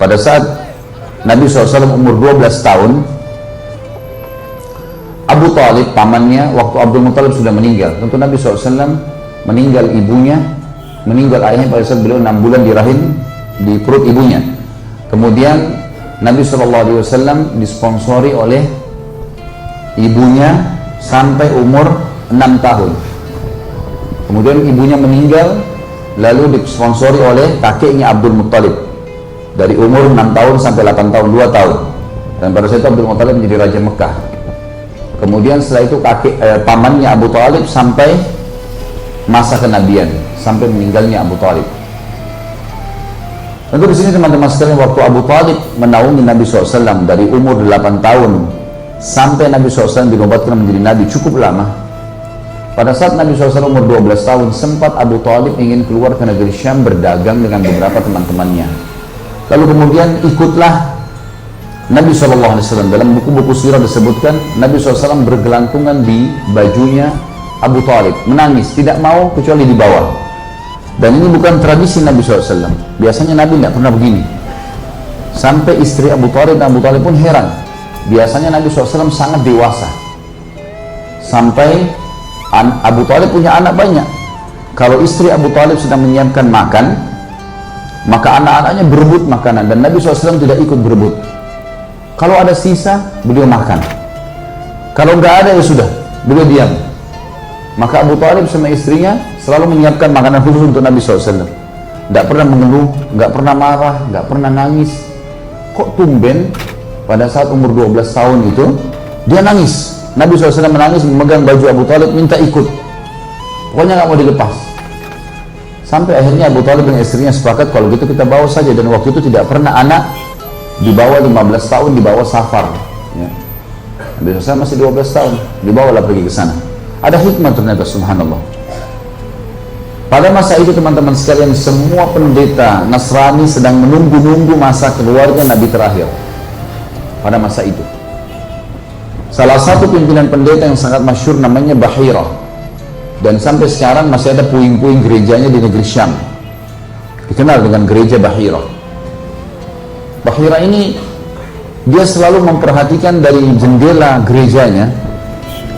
pada saat Nabi SAW umur 12 tahun, Abu Talib, pamannya, waktu Abdul Muttalib sudah meninggal. Tentu Nabi SAW meninggal ibunya, meninggal ayahnya pada saat beliau 6 bulan di rahim, di perut ibunya. Kemudian Nabi SAW disponsori oleh ibunya sampai umur 6 tahun. Kemudian ibunya meninggal, lalu disponsori oleh kakeknya Abdul Muttalib dari umur 6 tahun sampai 8 tahun, 2 tahun. Dan pada saat itu Abdul Muttalib menjadi Raja Mekah. Kemudian setelah itu pamannya Abu Talib sampai masa kenabian, sampai meninggalnya Abu Talib. Tentu di sini teman-teman sekalian, waktu Abu Talib menaungi Nabi SAW dari umur 8 tahun sampai Nabi SAW dinobatkan menjadi Nabi, cukup lama. Pada saat Nabi SAW umur 12 tahun, sempat Abu Talib ingin keluar ke negeri Syam berdagang dengan beberapa teman-temannya. Lalu kemudian ikutlah Nabi SAW. Dalam buku-buku sirah disebutkan Nabi SAW bergelantungan di bajunya Abu Talib, menangis, tidak mau kecuali di bawah. Dan ini bukan tradisi Nabi SAW. Biasanya Nabi tidak pernah begini. Sampai istri Abu Talib dan Abu Talib pun heran. Biasanya Nabi SAW sangat dewasa. Sampai Abu Talib punya anak banyak. Kalau istri Abu Talib sedang menyiapkan makan, maka anak-anaknya berebut makanan, dan Nabi SAW tidak ikut berebut. Kalau ada sisa, beliau makan. Kalau nggak ada, ya sudah, beliau diam. Maka Abu Talib sama istrinya selalu menyiapkan makanan khusus untuk Nabi SAW. Nggak pernah mengeluh, nggak pernah marah, nggak pernah nangis. Kok tumben pada saat umur 12 tahun itu, dia nangis. Nabi SAW menangis, memegang baju Abu Talib, minta ikut. Pokoknya nggak mau dilepas. Sampai akhirnya Abu Talib dan istrinya sepakat, kalau gitu kita bawa saja. Dan waktu itu tidak pernah anak di bawah 15 tahun dibawa safar, ya. Nabi SAW masih 12 tahun, dibawalah pergi ke sana. Ada hikmah ternyata, subhanallah. Pada masa itu teman-teman sekalian, semua pendeta Nasrani sedang menunggu-nunggu masa keluarga Nabi terakhir. Pada masa itu, salah satu pimpinan pendeta yang sangat masyhur namanya Bahira, dan sampai sekarang masih ada puing-puing gerejanya di negeri Syam, dikenal dengan gereja Bahira. Bahira ini, dia selalu memperhatikan dari jendela gerejanya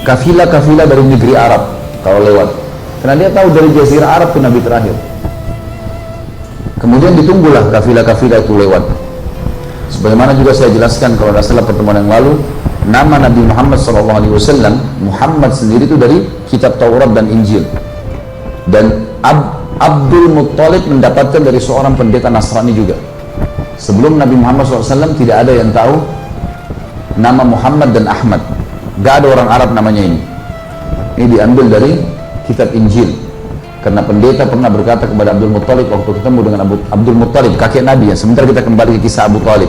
kafilah-kafilah dari negeri Arab kalau lewat, karena dia tahu dari Jazirah Arab itu Nabi terakhir. Kemudian ditunggulah kafilah-kafilah itu lewat. Sebagaimana juga saya jelaskan kalau tidak salah pertemuan yang lalu, nama Nabi Muhammad SAW, Muhammad sendiri itu dari kitab Taurat dan Injil. Dan Abdul Muttalib mendapatkan dari seorang pendeta Nasrani juga. Sebelum Nabi Muhammad SAW tidak ada yang tahu nama Muhammad dan Ahmad. Gak ada orang Arab namanya ini. Ini diambil dari kitab Injil. Karena pendeta pernah berkata kepada Abdul Muttalib waktu ketemu dengan Abdul Muttalib, kakek Nabi ya. Sebentar kita kembali ke kisah Abu Talib.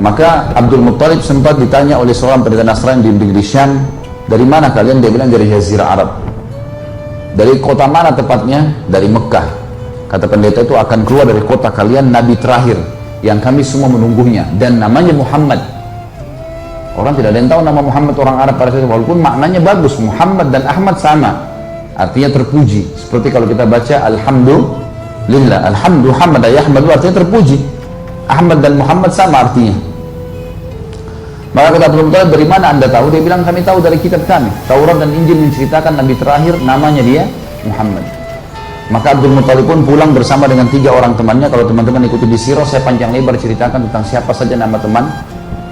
Maka Abdul Muttalib sempat ditanya oleh seorang pendeta Nasrani di negeri Syam, dari mana kalian? Dia bilang dari Jazirah Arab. Dari kota mana tepatnya? Dari Mekah. Kata pendeta itu, akan keluar dari kota kalian Nabi terakhir yang kami semua menunggunya, dan namanya Muhammad. Orang tidak ada yang tahu nama Muhammad orang Arab pada saat itu, walaupun maknanya bagus. Muhammad dan Ahmad sama, artinya terpuji. Seperti kalau kita baca Alhamdulillah, Alhamdulillah, Yahmadu artinya terpuji. Ahmad dan Muhammad sama artinya. Maka kata Abdul Muttalib, dari mana anda tahu? Dia bilang, kami tahu dari kitab kami. Taurat dan Injil menceritakan Nabi terakhir namanya dia Muhammad. Maka Abdul Muttalib pun pulang bersama dengan 3 orang temannya. Kalau teman-teman ikuti di sirah, saya panjang lebar ceritakan tentang siapa saja nama teman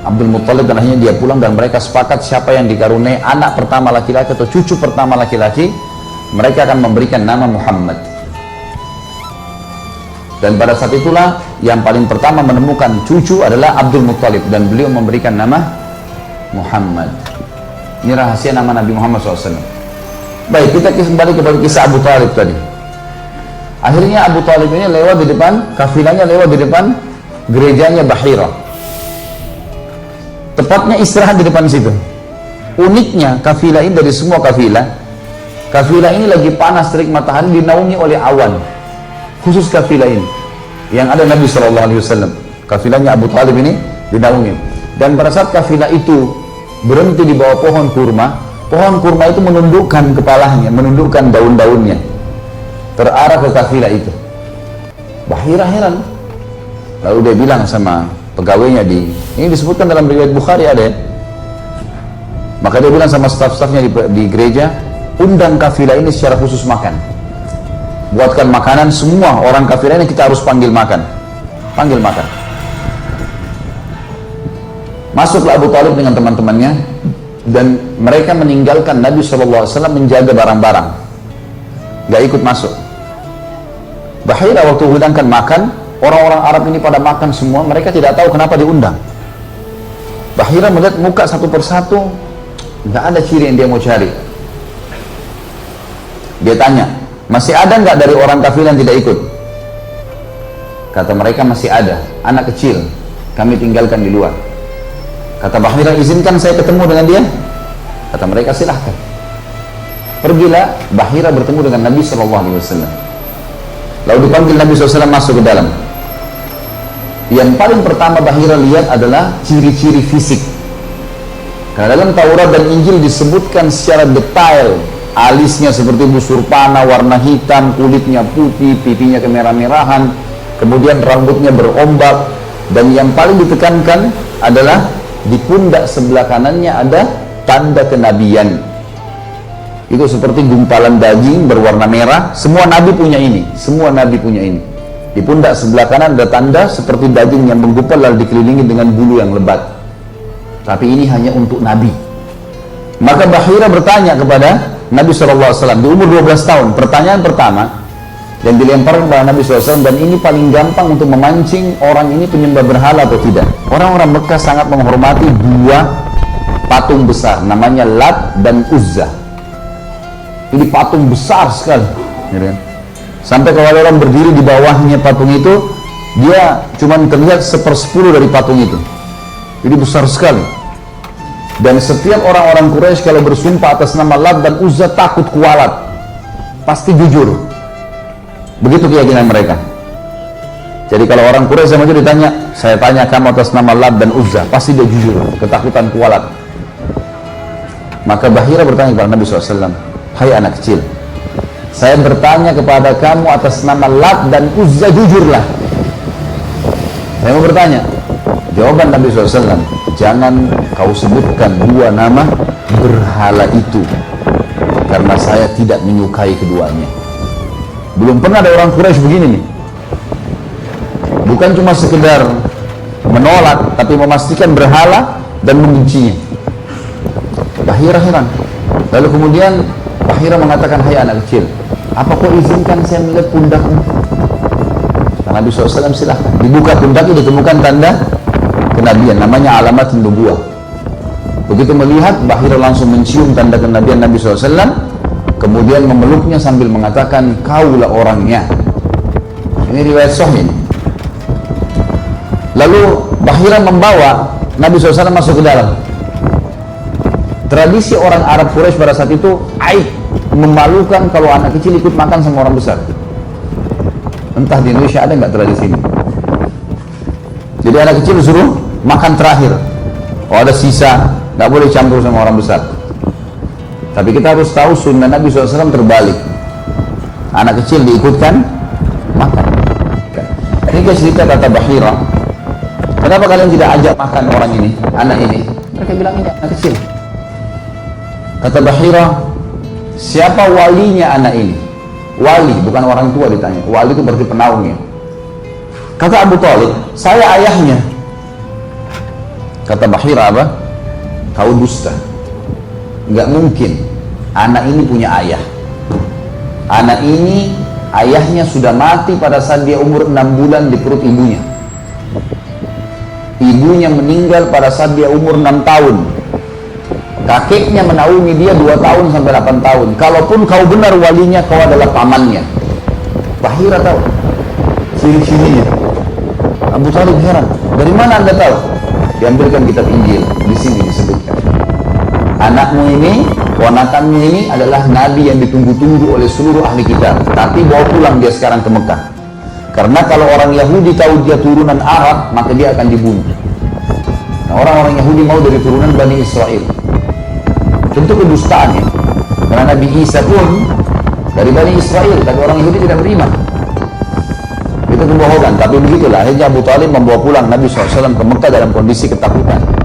Abdul Muttalib, dan akhirnya dia pulang dan mereka sepakat siapa yang dikaruniai anak pertama laki-laki atau cucu pertama laki-laki, mereka akan memberikan nama Muhammad. Dan pada saat itulah yang paling pertama menemukan cucu adalah Abdul Muttalib, dan beliau memberikan nama Muhammad. Ini rahasia nama Nabi Muhammad SAW. Baik, kita kembali kepada kisah Abu Talib tadi. Akhirnya Abu Talib ini lewat di depan, kafilahnya lewat di depan gerejanya Bahira. Tepatnya istirahat di depan situ. Uniknya kafilah ini dari semua kafilah ini lagi panas terik matahari, dinaungi oleh awan. Khusus kafilah ini yang ada Nabi SAW, kafilahnya Abu Talib ini dinaungi. Dan pada saat kafilah itu berhenti di bawah pohon kurma itu menundukkan kepalanya, menundukkan daun-daunnya, terarah ke kafilah itu. Bahira heran, Lalu dia bilang sama pegawainya, ini disebutkan dalam riwayat Bukhari ada ya. Maka dia bilang sama staf-stafnya di gereja, undang kafilah ini secara khusus makan. Buatkan makanan, semua orang kafilah ini kita harus panggil makan. Panggil makan. Masuklah Abu Talib dengan teman-temannya, dan mereka meninggalkan Nabi SAW menjaga barang-barang. Gak ikut masuk. Bahira waktu hidangkan makan, orang-orang Arab ini pada makan semua, mereka tidak tahu kenapa diundang. Bahira melihat muka satu persatu, nggak ada ciri yang dia mau cari. Dia tanya, masih ada nggak dari orang kafir yang tidak ikut? Kata mereka, masih ada, anak kecil, kami tinggalkan di luar. Kata Bahira, izinkan saya ketemu dengan dia? Kata mereka, silahkan. Pergilah Bahira bertemu dengan Nabi SAW. Lalu dipanggil Nabi SAW masuk ke dalam. Yang paling pertama Bahira lihat adalah ciri-ciri fisik. Karena dalam Taurat dan Injil disebutkan secara detail, alisnya seperti busur panah, warna hitam, kulitnya putih, pipinya kemerah-merahan, kemudian rambutnya berombak, dan yang paling ditekankan adalah di pundak sebelah kanannya ada tanda kenabian. Itu seperti gumpalan daging berwarna merah. Semua nabi punya ini, semua nabi punya ini. Di pundak sebelah kanan ada tanda seperti daging yang menggumpal lalu dikelilingi dengan bulu yang lebat. Tapi ini hanya untuk Nabi. Maka Bahira bertanya kepada Nabi SAW di umur 12 tahun. Pertanyaan pertama yang dilemparkan kepada Nabi SAW, dan ini paling gampang untuk memancing orang ini penyembah berhala atau tidak. Orang-orang Mekah sangat menghormati dua patung besar, namanya Lat dan Uzza. Ini patung besar sekali, sampai kalau orang berdiri di bawahnya patung itu, dia cuma terlihat 1/10 dari patung itu. Jadi besar sekali. Dan setiap orang-orang Quraisy kalau bersumpah atas nama Lat dan Uzza takut kualat, pasti jujur. Begitu keyakinan mereka. Jadi kalau orang Quraisy sama itu ditanya, saya tanya kamu atas nama Lat dan Uzza, pasti dia jujur, ketakutan kualat. Maka Bahira bertanya kepada Nabi SAW, hai anak kecil, saya bertanya kepada kamu atas nama Lat dan Uzza, jujurlah. Saya mau bertanya. Jawaban Nabi SAW, jangan kau sebutkan dua nama berhala itu, karena saya tidak menyukai keduanya. Belum pernah ada orang Quraisy begini nih. Bukan cuma sekedar menolak, tapi memastikan berhala dan membencinya. Bahira heran. Lalu kemudian Bahira mengatakan, hai anak kecil, apa kau izinkan saya melihat pundakmu? Nabi SAW, silahkan. Dibuka pundaknya, ditemukan tanda kenabian, namanya alamat nubuwah. Begitu melihat, Bahira langsung mencium tanda kenabian Nabi SAW, kemudian memeluknya sambil mengatakan, kaulah orangnya. Ini riwayat sahih. Lalu Bahira membawa Nabi SAW masuk ke dalam. Tradisi orang Arab Quraisy pada saat itu aib, memalukan kalau anak kecil ikut makan sama orang besar. Entah di Indonesia ada nggak tradisi ini. Jadi anak kecil disuruh makan terakhir. Oh, ada sisa, nggak boleh campur sama orang besar. Tapi kita harus tahu sunnah Nabi SAW terbalik. Anak kecil diikutkan makan. Ini cerita kata Bahira. Kenapa kalian tidak ajak makan orang ini, anak ini? Mereka bilang ini anak kecil. Kata Bahira, siapa walinya anak ini? Wali, bukan orang tua ditanya. Wali itu berarti penaungnya. Kata Abu Talib, saya ayahnya. Kata Bahira apa? Kau dusta. Nggak mungkin anak ini punya ayah. Anak ini ayahnya sudah mati pada saat dia umur 6 bulan di perut ibunya. Ibunya meninggal pada saat dia umur 6 tahun. Kakeknya menaungi dia 2 tahun sampai 8 tahun. Kalaupun kau benar walinya, kau adalah pamannya. Bahira tahu ciri-cirinya. Abu Talib heran, dari mana anda tahu? Diambilkan kitab Injil, di sini disebutkan. Anakmu ini, ponakanmu ini adalah nabi yang ditunggu-tunggu oleh seluruh ahli kitab. Tapi bawa pulang dia sekarang ke Mekah. Karena kalau orang Yahudi tahu dia turunan Arab, maka dia akan dibunuh. Nah, orang-orang Yahudi mau dari turunan Bani Israel. Tentu kedustaan ya. Karena Nabi Isa pun dari Bani Israel, tapi orang Yahudi tidak beriman. Jadi itu kebohongan. Tapi begitulah, akhirnya Abu Talib membawa pulang Nabi SAW ke Mekah dalam kondisi ketakutan.